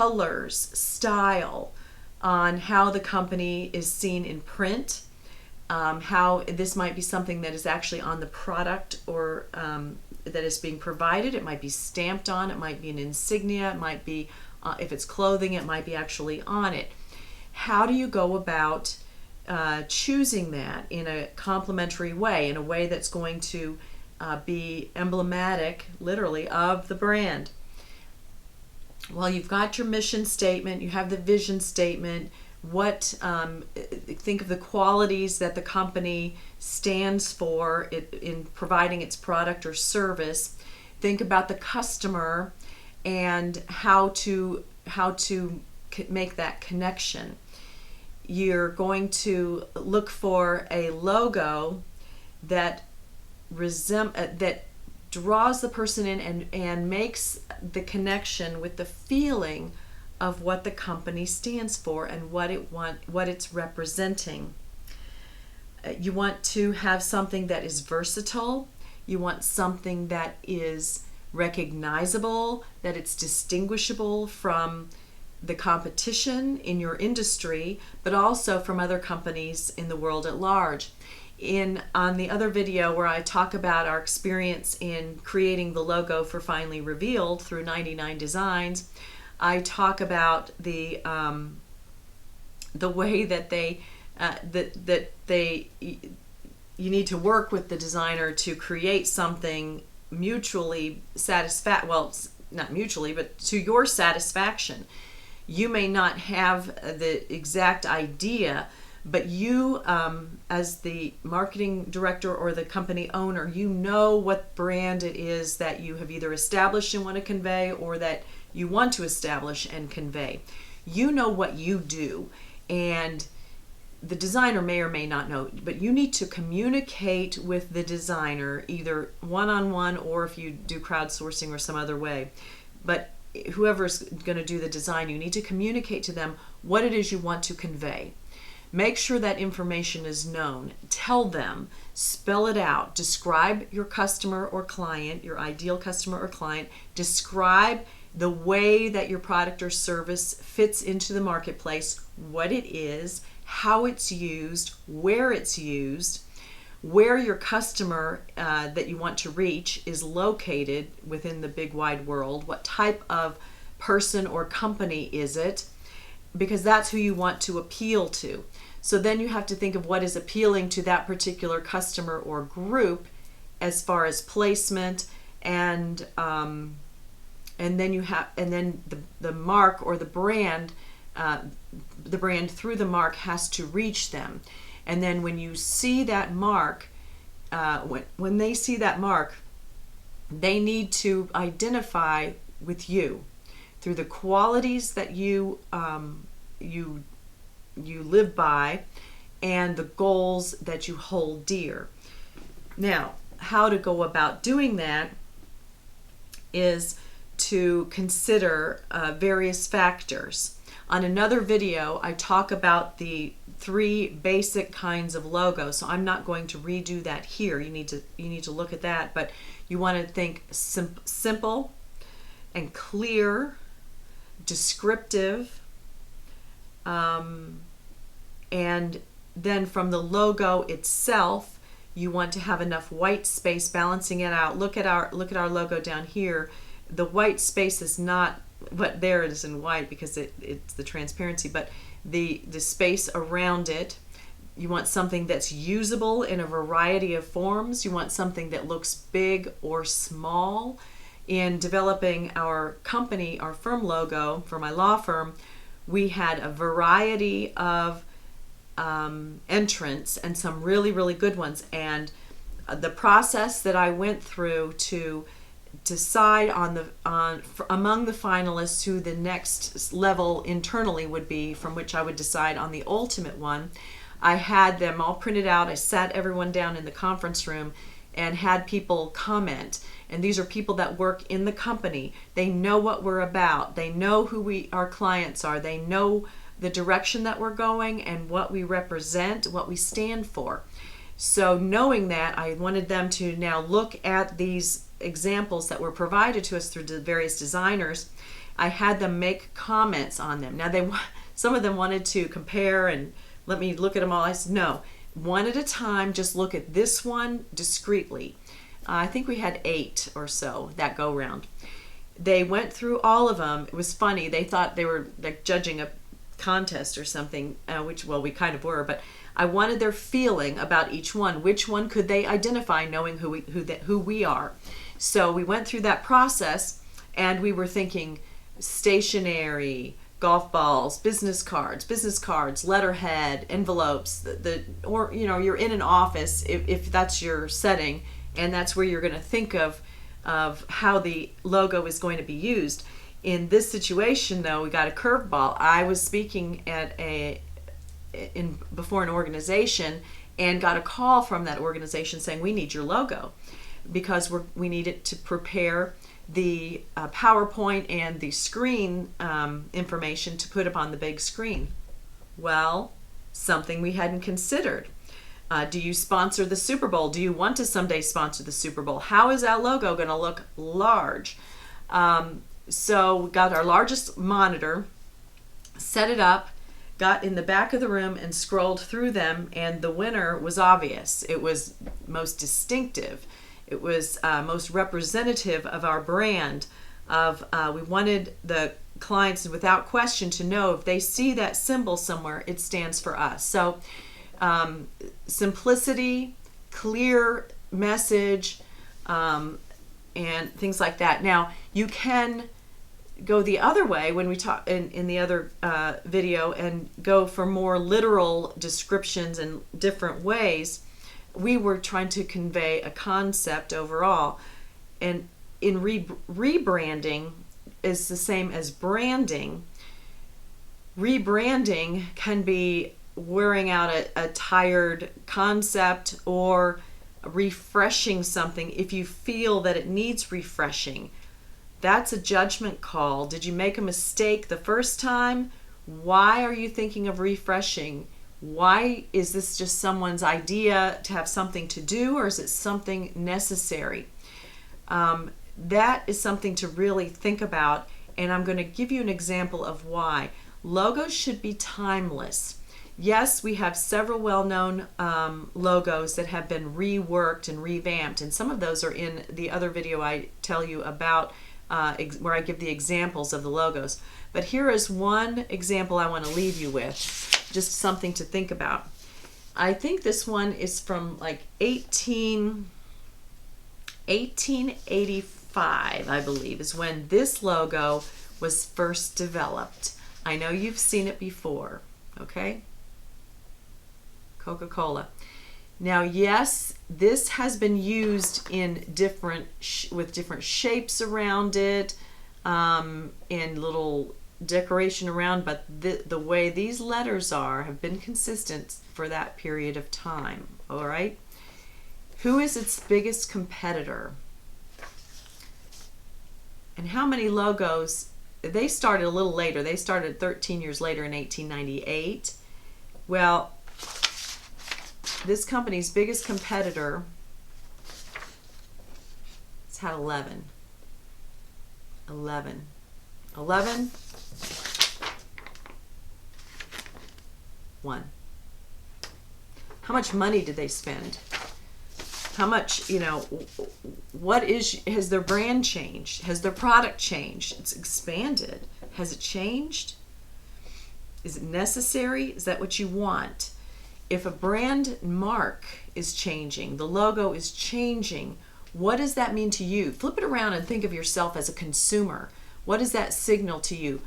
colors, style, on how the company is seen in print, how this might be something that is actually on the product or that is being provided. It might be stamped on, it might be an insignia, it might be, if it's clothing, it might be actually on it. How do you go about choosing that in a complimentary way, in a way that's going to be emblematic, literally, of the brand? Well, you've got your mission statement, you have the vision statement, think of the qualities that the company stands for in providing its product or service. Think about the customer and how to make that connection. You're going to look for a logo that draws the person in and makes the connection with the feeling of what the company stands for and what it's representing. You want to have something that is versatile. You want something that is recognizable, that it's distinguishable from the competition in your industry, but also from other companies in the world at large. On the other video where I talk about our experience in creating the logo for Finely Revealed through 99 Designs, I talk about the way that you need to work with the designer to create something mutually well, not mutually, but to your satisfaction. You may not have the exact idea, but you, as the marketing director or the company owner, you know what brand it is that you have either established and want to convey, or that you want to establish and convey. You know what you do, and the designer may or may not know, but you need to communicate with the designer either one-on-one or if you do crowdsourcing or some other way. But whoever's going to do the design, you need to communicate to them what it is you want to convey. Make sure that information is known. Tell them, spell it out. Describe your customer or client, your ideal customer or client. Describe the way that your product or service fits into the marketplace, what it is, how it's used, where your customer that you want to reach is located within the big wide world. What type of person or company is it? Because that's who you want to appeal to. So then you have to think of what is appealing to that particular customer or group as far as placement, and then the mark or the brand through the mark has to reach them. And then when you see that mark, when they see that mark, they need to identify with you through the qualities that you live by and the goals that you hold dear. Now, how to go about doing that is to consider various factors. On another video, I talk about the 3 basic kinds of logos, so I'm not going to redo that here. You need to look at that, but you want to think simple and clear, descriptive, and then from the logo itself, you want to have enough white space balancing it out. Look at our logo down here. The white space is not what there it is in white because it's the transparency, but the space around it. You want something that's usable in a variety of forms. You want something that looks big or small. In developing our company, our firm logo for my law firm, we had a variety of entrants and some really, really good ones. And the process that I went through to decide among the finalists who the next level internally would be, from which I would decide on the ultimate one, I had them all printed out. I sat everyone down in the conference room and had people comment. And these are people that work in the company. They know what we're about. They know who our clients are. They know the direction that we're going and what we represent, what we stand for. So knowing that, I wanted them to now look at these examples that were provided to us through the various designers. I had them make comments on them. Now some of them wanted to compare and let me look at them all. I said, no, one at a time, just look at this one discreetly. I think we had 8 or so that go round. They went through all of them. It was funny. They thought they were like judging a contest or something, which, well, we kind of were, but I wanted their feeling about each one. Which one could they identify, knowing who we are? So we went through that process, and we were thinking stationery, golf balls, business cards, letterhead, envelopes. Or you're in an office if that's your setting, and that's where you're going to think of how the logo is going to be used. In this situation, though, we got a curveball. I was speaking at before an organization and got a call from that organization saying, we need your logo because we need it to prepare the PowerPoint and the screen information to put up on the big screen. Well, something we hadn't considered. Do you sponsor the Super Bowl? Do you want to someday sponsor the Super Bowl? How is that logo going to look large? So we got our largest monitor, set it up, got in the back of the room and scrolled through them, and the winner was obvious. It was most distinctive. It was most representative of our brand. We wanted the clients, without question, to know if they see that symbol somewhere, it stands for us. So simplicity, clear message, and things like that. Now, you can go the other way when we talk in the other video and go for more literal descriptions in different ways. We were trying to convey a concept overall, and in rebranding is the same as branding. Rebranding can be wearing out a tired concept or refreshing something if you feel that it needs refreshing. That's a judgment call. Did you make a mistake the first time? Why are you thinking of refreshing? Why is this just someone's idea to have something to do, or is it something necessary? That is something to really think about, and I'm going to give you an example of why. Logos should be timeless. Yes, we have several well-known logos that have been reworked and revamped, and some of those are in the other video I tell you about, where I give the examples of the logos. But here is one example I want to leave you with, just something to think about. I think this one is from like 1885, I believe, is when this logo was first developed. I know you've seen it before, okay? Coca-Cola. Now, yes, this has been used in with different shapes around it, and little decoration around, but the way these letters have been consistent for that period of time. All right. Who is its biggest competitor? And how many logos? They started a little later. They started 13 years later in 1898. Well, this company's biggest competitor has had 11. 11. 1. How much money did they spend? How much, has their brand changed? Has their product changed? It's expanded. Has it changed? Is it necessary? Is that what you want? If a brand mark is changing, the logo is changing, what does that mean to you? Flip it around and think of yourself as a consumer. What does that signal to you?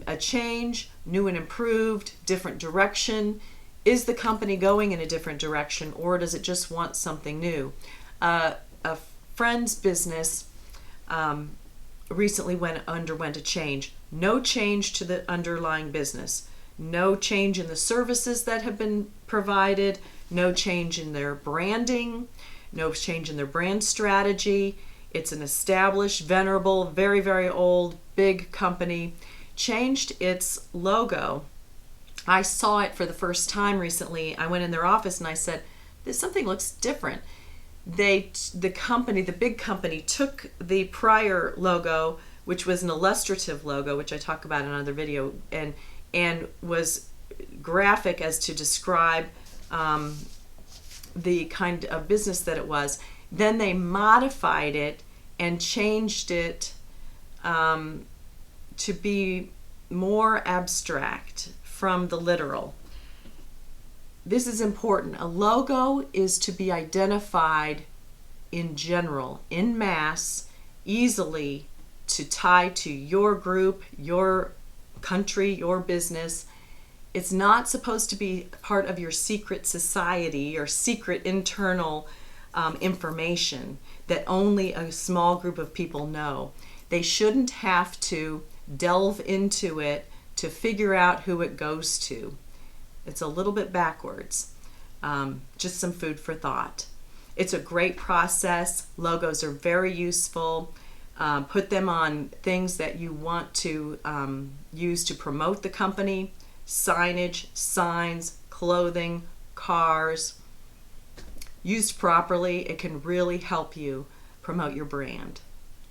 A change, new and improved, different direction? Is the company going in a different direction, or does it just want something new? A friend's business recently underwent a change. No change to the underlying business. No change in the services that have been provided. No change in their branding. No change in their brand strategy. It's an established, venerable, very, very old, big company. Changed its logo. I saw it for the first time recently. I went in their office and I said, something looks different. The big company took the prior logo, which was an illustrative logo, which I talk about in another video, and was graphic as to describe the kind of business that it was. Then they modified it and changed it to be more abstract from the literal. This is important. A logo is to be identified in general, in mass, easily to tie to your group, your country, your business. It's not supposed to be part of your secret society or secret internal information that only a small group of people know. They shouldn't have to delve into it to figure out who it goes to. It's a little bit backwards. Just some food for thought. It's a great process. Logos are very useful. Put them on things that you want to use to promote the company. Signage, signs, clothing, cars. Used properly, it can really help you promote your brand.